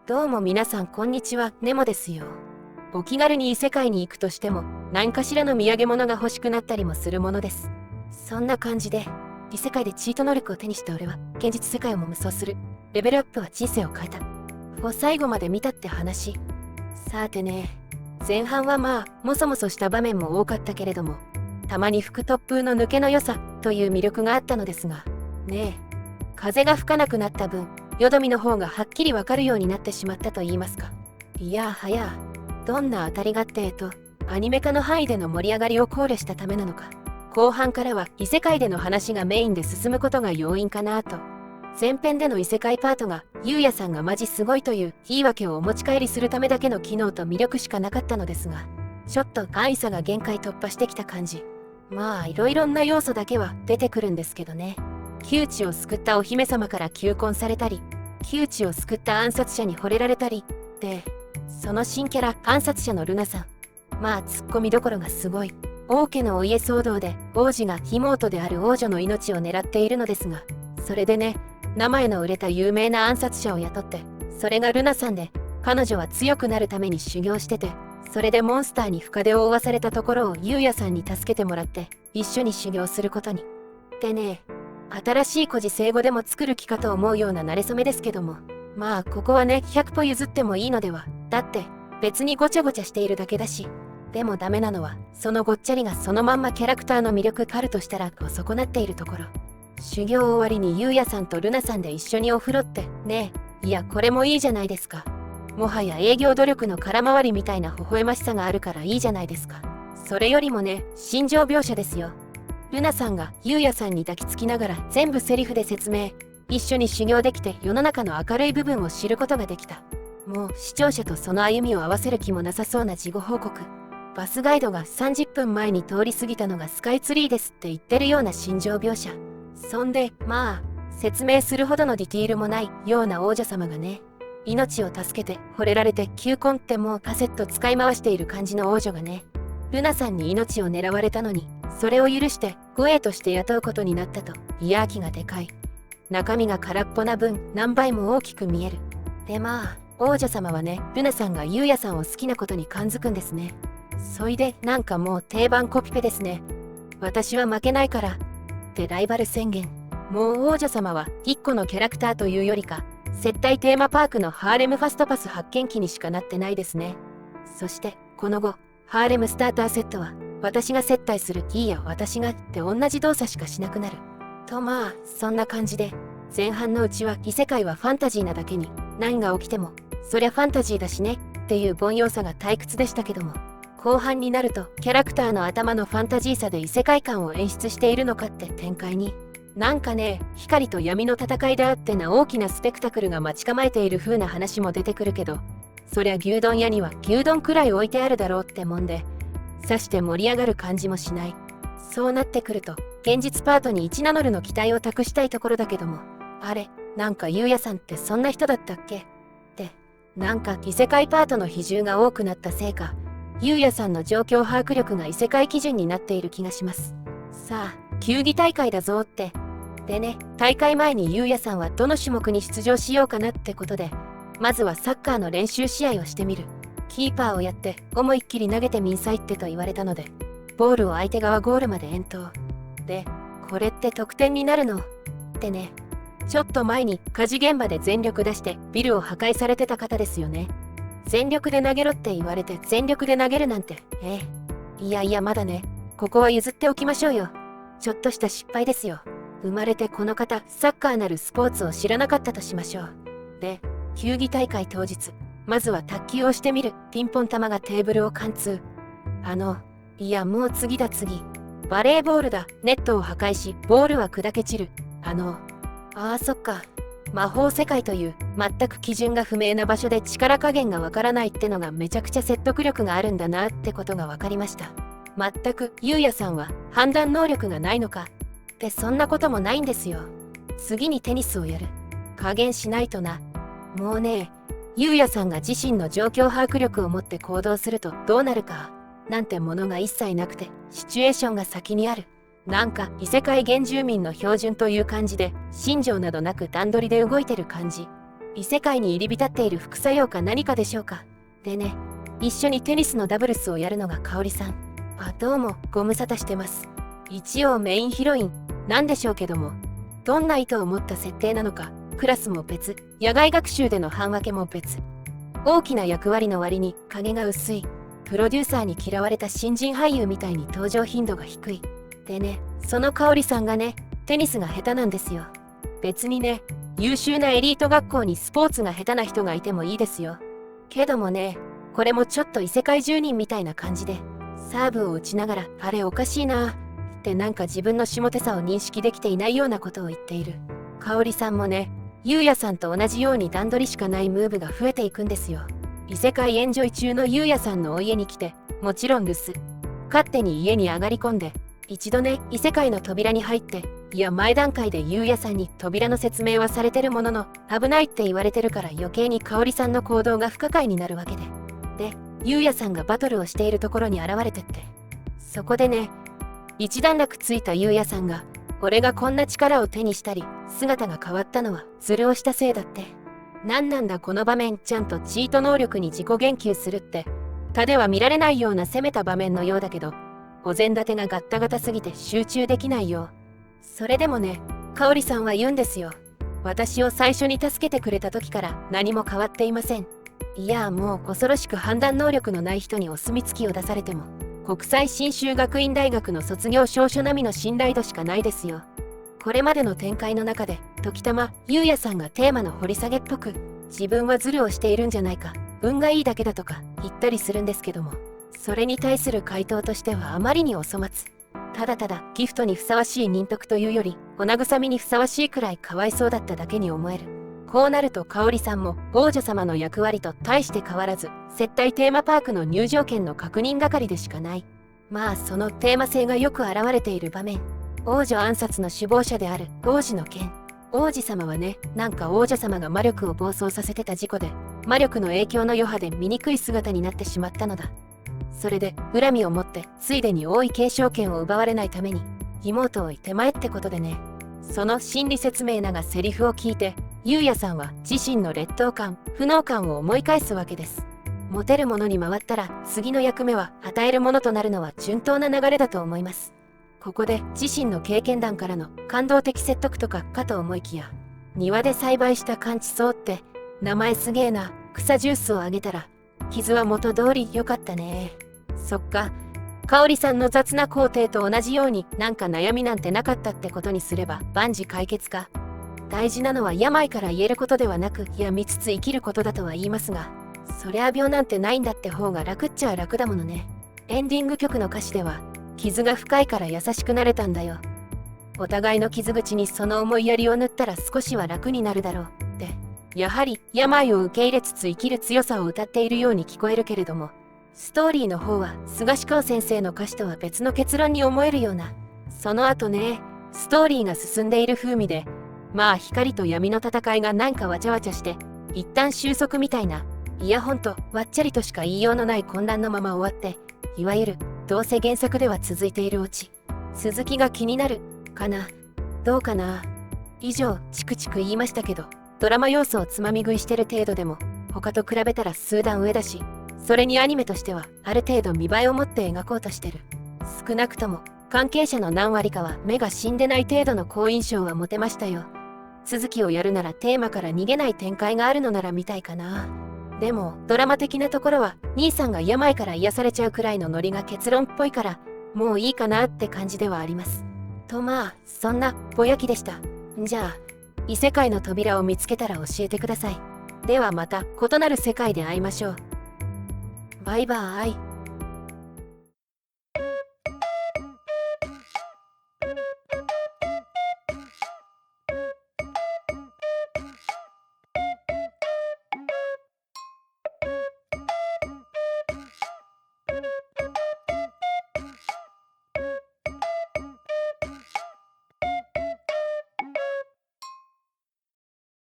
どうも皆さんこんにちは、ネモですよ。お気軽に異世界に行くとしても、何かしらの土産物が欲しくなったりもするものです。そんな感じで、異世界でチート能力を手にした俺は、現実世界をも無双する。レベルアップは人生を変えた。を最後まで見たって話。さてね、前半はもそもそした場面も多かったけれども、たまに吹く突風の抜けの良さという魅力があったのですが、ねえ、風が吹かなくなった分、よどみの方がはっきりわかるようになってしまったと言いますか。いやはや、どんな当たりがってアニメ化の範囲での盛り上がりを考慮したためなのか、後半からは異世界での話がメインで進むことが要因かなと。前編での異世界パートがゆうやさんがマジすごいという言い訳をお持ち帰りするためだけの機能と魅力しかなかったのですが、ちょっと安易さが限界突破してきた感じ。いろいろな要素だけは出てくるんですけどね。窮地を救ったお姫様から求婚されたり、窮地を救った暗殺者に惚れられたりで、その新キャラ暗殺者のルナさん、ツッコミどころがすごい。王家のお家騒動で王子が妹である王女の命を狙っているのですが、それでね、名前の売れた有名な暗殺者を雇って、それがルナさんで、彼女は強くなるために修行してて、それでモンスターに深手を負わされたところをゆうやさんに助けてもらって一緒に修行することに。でね、新しい孤児生語でも作る気かと思うような馴れ初めですけども、ここはね100歩譲ってもいいのでは。だって別にごちゃごちゃしているだけだし。でもダメなのはそのごっちゃりがそのまんまキャラクターの魅力あるとしたらを損なっているところ。修行終わりにゆうやさんとルナさんで一緒にお風呂ってねえ、いやこれもいいじゃないですか。もはや営業努力の空回りみたいな微笑ましさがあるからいいじゃないですか。それよりもね、心情描写ですよ。ルナさんがゆうやさんに抱きつきながら全部セリフで説明。一緒に修行できて世の中の明るい部分を知ることができた。もう視聴者とその歩みを合わせる気もなさそうな事後報告。バスガイドが30分前に通り過ぎたのがスカイツリーですって言ってるような心情描写。そんで説明するほどのディティールもないような王女様がね、命を助けて惚れられて求婚ってもうカセット使い回している感じの王女がね、ルナさんに命を狙われたのにそれを許して護衛として雇うことになったと。いや気がでかい。中身が空っぽな分何倍も大きく見える。で王女様はね、ルナさんがゆうやさんを好きなことに感づくんですね。そいでなんかもう定番コピペですね。私は負けないからってライバル宣言。もう王女様は1個のキャラクターというよりか接待テーマパークのハーレムファストパス発見機にしかなってないですね。そしてこの後ハーレムスターターセットは私が接待するいいや私がって同じ動作しかしなくなると。そんな感じで前半のうちは異世界はファンタジーなだけに何が起きてもそりゃファンタジーだしねっていう凡庸さが退屈でしたけども、後半になるとキャラクターの頭のファンタジーさで異世界観を演出しているのかって展開に。なんかね、光と闇の戦いであってな大きなスペクタクルが待ち構えている風な話も出てくるけど、そりゃ牛丼屋には牛丼くらい置いてあるだろうってもんで、さして盛り上がる感じもしない。そうなってくると現実パートに1名乗るの期待を託したいところだけども、あれなんかゆうやさんってそんな人だったっけって、なんか異世界パートの比重が多くなったせいか、ゆうやさんの状況把握力が異世界基準になっている気がします。さあ球技大会だぞって。でね、大会前にゆうやさんはどの種目に出場しようかなってことで、まずはサッカーの練習試合をしてみる。キーパーをやって思いっきり投げてみんさいってと言われたので、ボールを相手側ゴールまで遠投。で、これって得点になるのってね、ちょっと前に火事現場で全力出してビルを破壊されてた方ですよね。全力で投げろって言われて全力で投げるなんて、いやまだね、ここは譲っておきましょうよ。ちょっとした失敗ですよ。生まれてこの方サッカーなるスポーツを知らなかったとしましょう。で、球技大会当日、まずは卓球をしてみる。ピンポン球がテーブルを貫通。いやもう次だ次。バレーボールだ。ネットを破壊しボールは砕け散る。そっか。魔法世界という全く基準が不明な場所で力加減がわからないってのがめちゃくちゃ説得力があるんだなってことが分かりました。全くゆうやさんは判断能力がないのかってそんなこともないんですよ。次にテニスをやる。加減しないとな。もうね、ゆうやさんが自身の状況把握力を持って行動するとどうなるかなんてものが一切なくて、シチュエーションが先にある。なんか異世界原住民の標準という感じで、心情などなく段取りで動いてる感じ。異世界に入り浸っている副作用か何かでしょうか。でね、一緒にテニスのダブルスをやるのが香織さん。どうもご無沙汰してます。一応メインヒロインなんでしょうけども、どんな意図を持った設定なのか、クラスも別、野外学習での班分けも別、大きな役割の割に影が薄い、プロデューサーに嫌われた新人俳優みたいに登場頻度が低い。でね、その香織さんがね、テニスが下手なんですよ。別にね、優秀なエリート学校にスポーツが下手な人がいてもいいですよ。けどもね、これもちょっと異世界住人みたいな感じで、サーブを打ちながら、あれおかしいなってなんか自分の下手さを認識できていないようなことを言っている。香織さんもね、ゆうやさんと同じように段取りしかないムーブが増えていくんですよ。異世界エンジョイ中のゆうやさんのお家に来て、もちろん留守。勝手に家に上がり込んで、一度ね、異世界の扉に入って、いや前段階でゆうやさんに扉の説明はされてるものの、危ないって言われてるから余計に香織さんの行動が不可解になるわけで。で、ゆうやさんがバトルをしているところに現れてって。そこでね、一段落ついたゆうやさんが、俺がこんな力を手にしたり、姿が変わったのはズルをしたせいだって。なんなんだこの場面、ちゃんとチート能力に自己言及するって、他では見られないような攻めた場面のようだけど、お膳立てがガッタガタすぎて集中できないよ。それでもね、香織さんは言うんですよ。私を最初に助けてくれた時から何も変わっていません。いやもう恐ろしく判断能力のない人にお墨付きを出されても、国際信州学院大学の卒業証書並みの信頼度しかないですよ。これまでの展開の中で、時たま、ゆうやさんがテーマの掘り下げっぽく、自分はズルをしているんじゃないか、運がいいだけだとか言ったりするんですけども、それに対する回答としてはあまりにお粗末。ただただギフトにふさわしい忍徳というより、お慰めにふさわしいくらいかわいそうだっただけに思える。こうなると香織さんも王女様の役割と大して変わらず、接待テーマパークの入場券の確認係でしかない。まあそのテーマ性がよく現れている場面。王女暗殺の首謀者である王子の件。王子様はね、なんか王女様が魔力を暴走させてた事故で、魔力の影響の余波で醜い姿になってしまったのだ。それで恨みを持ってついでに王位継承権を奪われないために妹を手前ってことでね。その心理説明ながセリフを聞いて、ゆうやさんは自身の劣等感、不能感を思い返すわけです。モテるものに回ったら次の役目は与えるものとなるのは順当な流れだと思います。ここで自身の経験談からの感動的説得とかかと思いきや、庭で栽培した柑橘草って名前すげえな、草ジュースをあげたら傷は元通り良かったね。そっか、香織さんの雑な工程と同じようになんか悩みなんてなかったってことにすれば万事解決か。大事なのは病から言えることではなく病みつつ生きることだとは言いますが、そりゃ病なんてないんだって方が楽っちゃ楽だものね。エンディング曲の歌詞では、傷が深いから優しくなれたんだよ。お互いの傷口にその思いやりを塗ったら少しは楽になるだろうって。やはり病を受け入れつつ生きる強さを歌っているように聞こえるけれども、ストーリーの方は菅氏川先生の歌詞とは別の結論に思えるような。その後ね、ストーリーが進んでいる風味で、まあ光と闇の戦いがなんかわちゃわちゃして一旦収束みたいな、いやほんとわっちゃりとしか言いようのない混乱のまま終わって、いわゆるどうせ原作では続いているオチ、続きが気になるかな、どうかな。以上チクチク言いましたけど、ドラマ要素をつまみ食いしてる程度でも他と比べたら数段上だし、それにアニメとしてはある程度見栄えを持って描こうとしてる。少なくとも関係者の何割かは目が死んでない程度の好印象は持てましたよ。続きをやるならテーマから逃げない展開があるのなら見たいかな。でもドラマ的なところは兄さんが病から癒されちゃうくらいのノリが結論っぽいから、もういいかなって感じではあります。とまあそんなぼやきでした。じゃあ異世界の扉を見つけたら教えてください。ではまた異なる世界で会いましょう。バイバーイ。